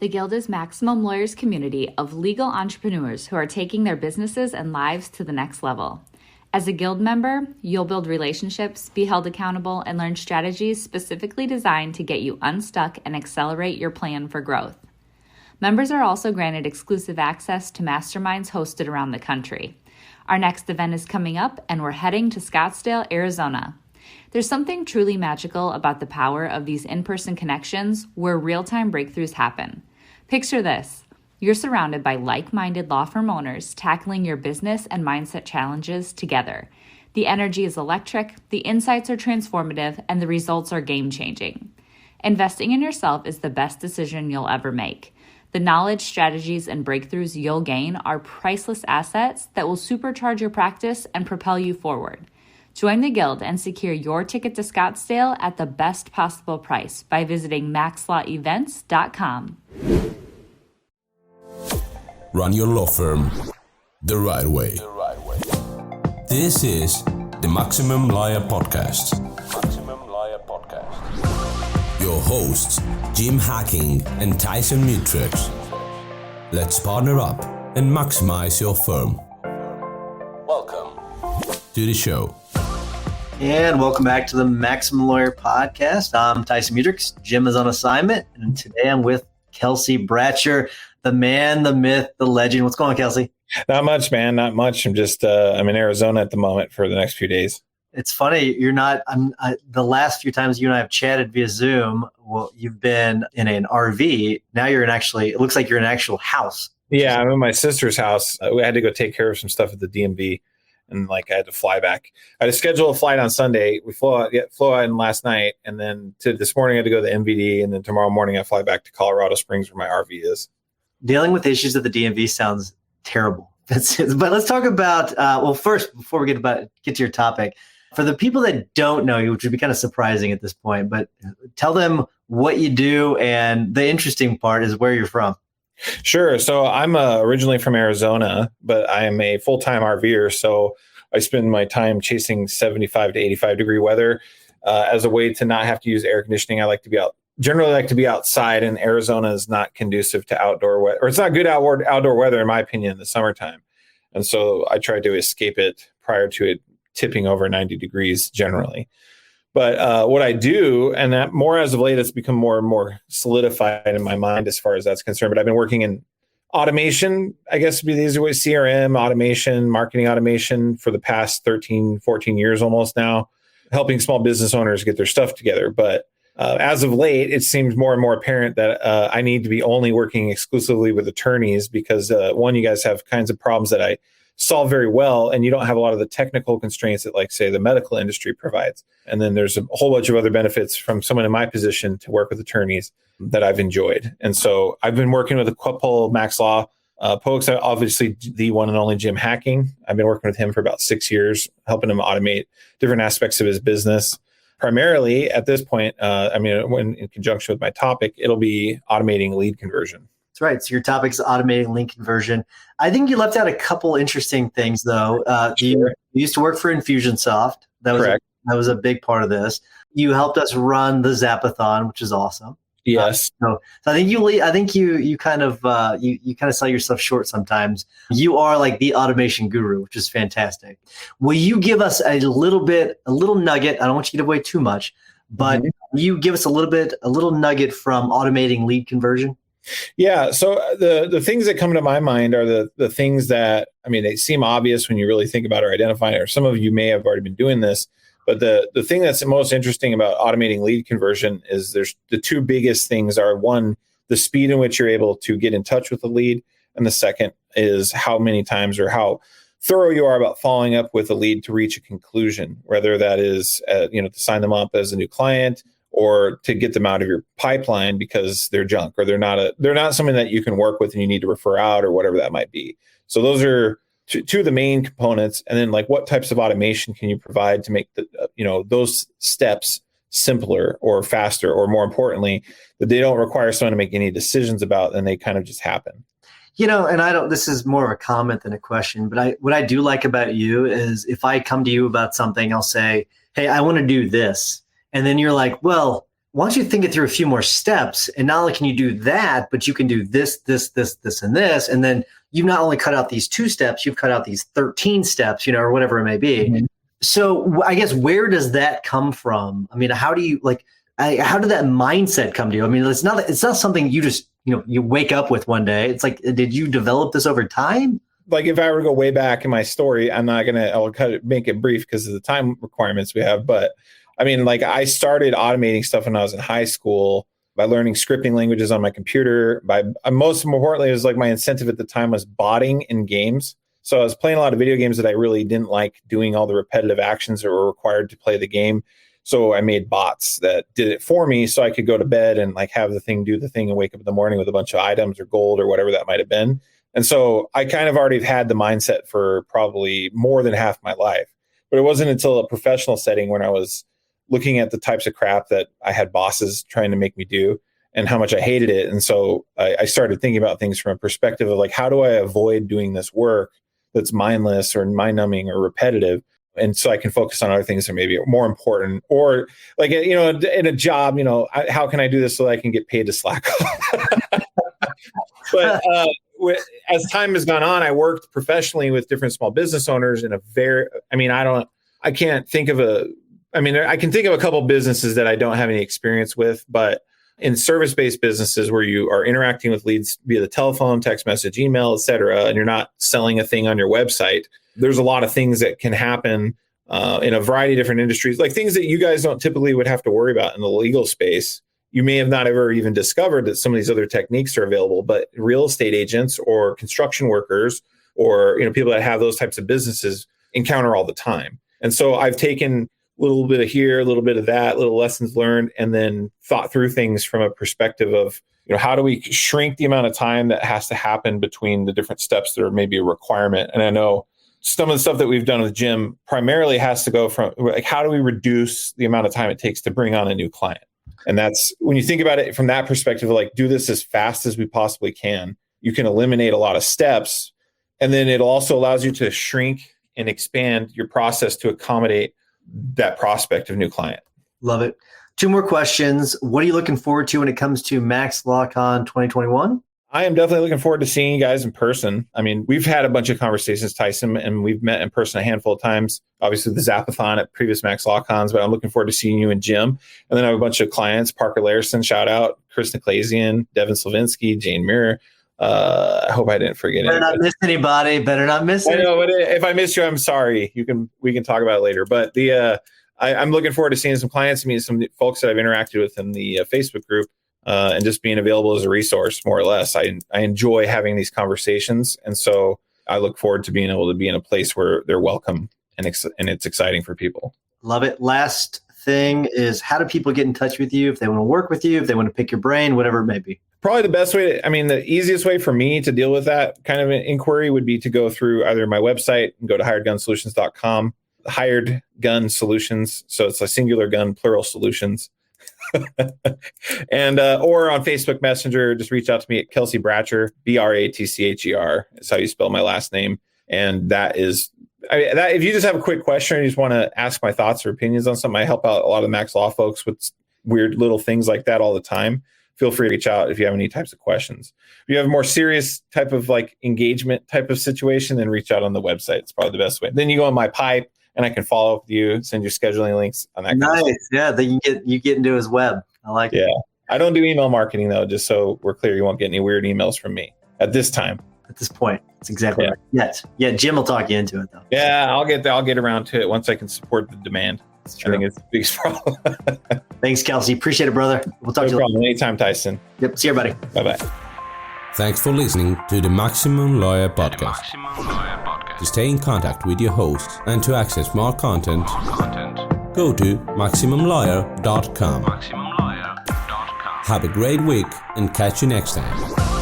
The Guild is Maximum Lawyers' community of legal entrepreneurs who are taking their businesses and lives to the next level. As a Guild member, you'll build relationships, be held accountable, and learn strategies specifically designed to get you unstuck and accelerate your plan for growth. Members are also granted exclusive access to masterminds hosted around the country. Our next event is coming up, and we're heading to Scottsdale, Arizona. There's something truly magical about the power of these in-person connections where real-time breakthroughs happen. Picture this. You're surrounded by like-minded law firm owners tackling your business and mindset challenges together. The energy is electric, the insights are transformative, and the results are game-changing. Investing in yourself is the best decision you'll ever make. The knowledge, strategies, and breakthroughs you'll gain are priceless assets that will supercharge your practice and propel you forward. Join the Guild and secure your ticket to Scottsdale at the best possible price by visiting MaxLawEvents.com. Run your law firm the right way. This is the Maximum Lawyer Podcast. Your hosts, Jim Hacking and Tyson Mutrux. Let's partner up and maximize your firm. Welcome to the show. And welcome back to the Maximum Lawyer Podcast. I'm Tyson Mutrux. Jim is on assignment, and today I'm with Kelsey Bratcher, the man, the myth, the legend. What's going on, Kelsey? Not much, man. Not much. I'm just, I'm in Arizona at the moment for the next few days. It's funny. You're not, the last few times you and I have chatted via Zoom, well, you've been in an RV. Now you're in it looks like you're in an actual house. Yeah, I'm in my sister's house. We had to go take care of some stuff at the DMV. And I had to fly back. I had to schedule a flight on Sunday. We flew in last night. And then this morning I had to go to the MVD. And then tomorrow morning I fly back to Colorado Springs where my RV is. Dealing with issues at the DMV sounds terrible. But let's talk about, first, before we get to your topic, for the people that don't know you, which would be kind of surprising at this point, but tell them what you do. And the interesting part is where you're from. Sure. So I'm originally from Arizona, but I am a full-time RVer. So I spend my time chasing 75 to 85 degree weather as a way to not have to use air conditioning. I generally like to be outside, and Arizona is not conducive to outdoor weather, or it's not good outdoor weather, in my opinion, in the summertime. And so I try to escape it prior to it tipping over 90 degrees generally. But what I do, and that more as of late, it's become more and more solidified in my mind as far as that's concerned. But I've been working in automation, I guess would be the easier way, CRM, automation, marketing automation for the past 13, 14 years almost now, helping small business owners get their stuff together. But as of late, it seems more and more apparent that I need to be only working exclusively with attorneys because, one, you guys have kinds of problems that I solve very well, and you don't have a lot of the technical constraints that, say, the medical industry provides. And then there's a whole bunch of other benefits from someone in my position to work with attorneys that I've enjoyed. And so I've been working with a couple Max Law folks, obviously the one and only Jim Hacking. I've been working with him for about 6 years, helping him automate different aspects of his business. Primarily at this point, when in conjunction with my topic, it'll be automating lead conversion. That's right. So your topic's automating lead conversion. I think you left out a couple interesting things, though. Sure. You used to work for Infusionsoft. Correct. That was a big part of this. You helped us run the Zapathon, which is awesome. Yes. So I think you kind of sell yourself short sometimes. You are like the automation guru, which is fantastic. Will you give us a little nugget? I don't want you to give away too much, but will you give us a little nugget from automating lead conversion? Yeah. So the things that come to my mind are the things that, they seem obvious when you really think about or identify it, or some of you may have already been doing this. But the thing that's the most interesting about automating lead conversion is there's the two biggest things are, one, the speed in which you're able to get in touch with the lead. And the second is how many times or how thorough you are about following up with a lead to reach a conclusion, whether that is, to sign them up as a new client or to get them out of your pipeline because they're junk or they're not something that you can work with and you need to refer out or whatever that might be. So those are two of the main components. And then what types of automation can you provide to make those steps simpler or faster, or more importantly, that they don't require someone to make any decisions about and they kind of just happen. This is more of a comment than a question, but what I do like about you is if I come to you about something, I'll say, hey, I want to do this. And then you're like, well, why don't you think it through a few more steps? And not only can you do that, but you can do this, and this. And then you not only cut out these 2 steps, you've cut out these 13 steps, or whatever it may be. Mm-hmm. So I guess where does that come from? I mean, how do you how did that mindset come to you? I mean, it's not something you just, you wake up with one day. It's like, did you develop this over time? Like if I were to go way back in my story, I'll make it brief because of the time requirements we have. But I mean, like I started automating stuff when I was in high school by learning scripting languages on my computer. Most importantly, it was like my incentive at the time was botting in games. So I was playing a lot of video games that I really didn't like doing all the repetitive actions that were required to play the game. So I made bots that did it for me so I could go to bed and like have the thing do the thing and wake up in the morning with a bunch of items or gold or whatever that might have been. And so I kind of already had the mindset for probably more than half my life. But it wasn't until a professional setting when I was looking at the types of crap that I had bosses trying to make me do and how much I hated it. And so I started thinking about things from a perspective of like, how do I avoid doing this work that's mindless or mind-numbing or repetitive? And so I can focus on other things that may be more important, or like, in a job, how can I do this so that I can get paid to slack off? But as time has gone on, I worked professionally with different small business owners in I can think of a couple businesses that I don't have any experience with, but in service-based businesses where you are interacting with leads via the telephone, text message, email, et cetera, and you're not selling a thing on your website, there's a lot of things that can happen in a variety of different industries, like things that you guys don't typically would have to worry about in the legal space. You may have not ever even discovered that some of these other techniques are available, but real estate agents or construction workers or people that have those types of businesses encounter all the time. And so I've taken a little bit of here, a little bit of that, little lessons learned, and then thought through things from a perspective of, how do we shrink the amount of time that has to happen between the different steps that are maybe a requirement? And I know some of the stuff that we've done with Jim primarily has to go from like, how do we reduce the amount of time it takes to bring on a new client? And that's when you think about it from that perspective, like do this as fast as we possibly can. You can eliminate a lot of steps. And then it also allows you to shrink and expand your process to accommodate that prospect of new client. Love it. 2 more questions. What are you looking forward to when it comes to MaxLawCon 2021? I am definitely looking forward to seeing you guys in person. I mean, we've had a bunch of conversations, Tyson, and we've met in person a handful of times. Obviously, the Zapathon at previous MaxLawCons, but I'm looking forward to seeing you and Jim. And then I have a bunch of clients, Parker Larison, shout out, Chris Niklazian, Devin Slavinsky, Jane Muir. I hope I didn't forget anybody. Better not miss anybody. Better not miss I know, but if I missed you, I'm sorry. We can talk about it later. But I'm looking forward to seeing some clients, meeting some folks that I've interacted with in the Facebook group. And just being available as a resource, more or less. I enjoy having these conversations. And so I look forward to being able to be in a place where they're welcome and it's exciting for people. Love it. Last thing is, how do people get in touch with you if they want to work with you, if they want to pick your brain, whatever it may be? Probably the best way the easiest way for me to deal with that kind of an inquiry would be to go through either my website and go to hiredgunsolutions.com, Hired Gun Solutions. So it's a singular gun, plural solutions. And or on Facebook Messenger, just reach out to me at Kelsey Bratcher, Bratcher. Is how you spell my last name. And that is, if you just have a quick question and you just want to ask my thoughts or opinions on something, I help out a lot of Max Law folks with weird little things like that all the time. Feel free to reach out if you have any types of questions. If you have a more serious type of like engagement type of situation, then reach out on the website. It's probably the best way. Then you go on my Pipe, and I can follow up with you, send you scheduling links on that. Nice. Yeah. Then you get into his web. I like it. Yeah. I don't do email marketing though, just so we're clear. You won't get any weird emails from me at this time. At this point. That's exactly right. Yes. Yeah. Jim will talk you into it though. Yeah. I'll get around to it once I can support the demand. That's true. I think it's the biggest problem. Thanks, Kelsey. Appreciate it, brother. We'll talk to you later. Anytime, Tyson. Yep. See you, buddy. Bye-bye. Thanks for listening to the Maximum Lawyer Podcast. To stay in contact with your host and to access more content, go to MaximumLawyer.com. Have a great week and catch you next time.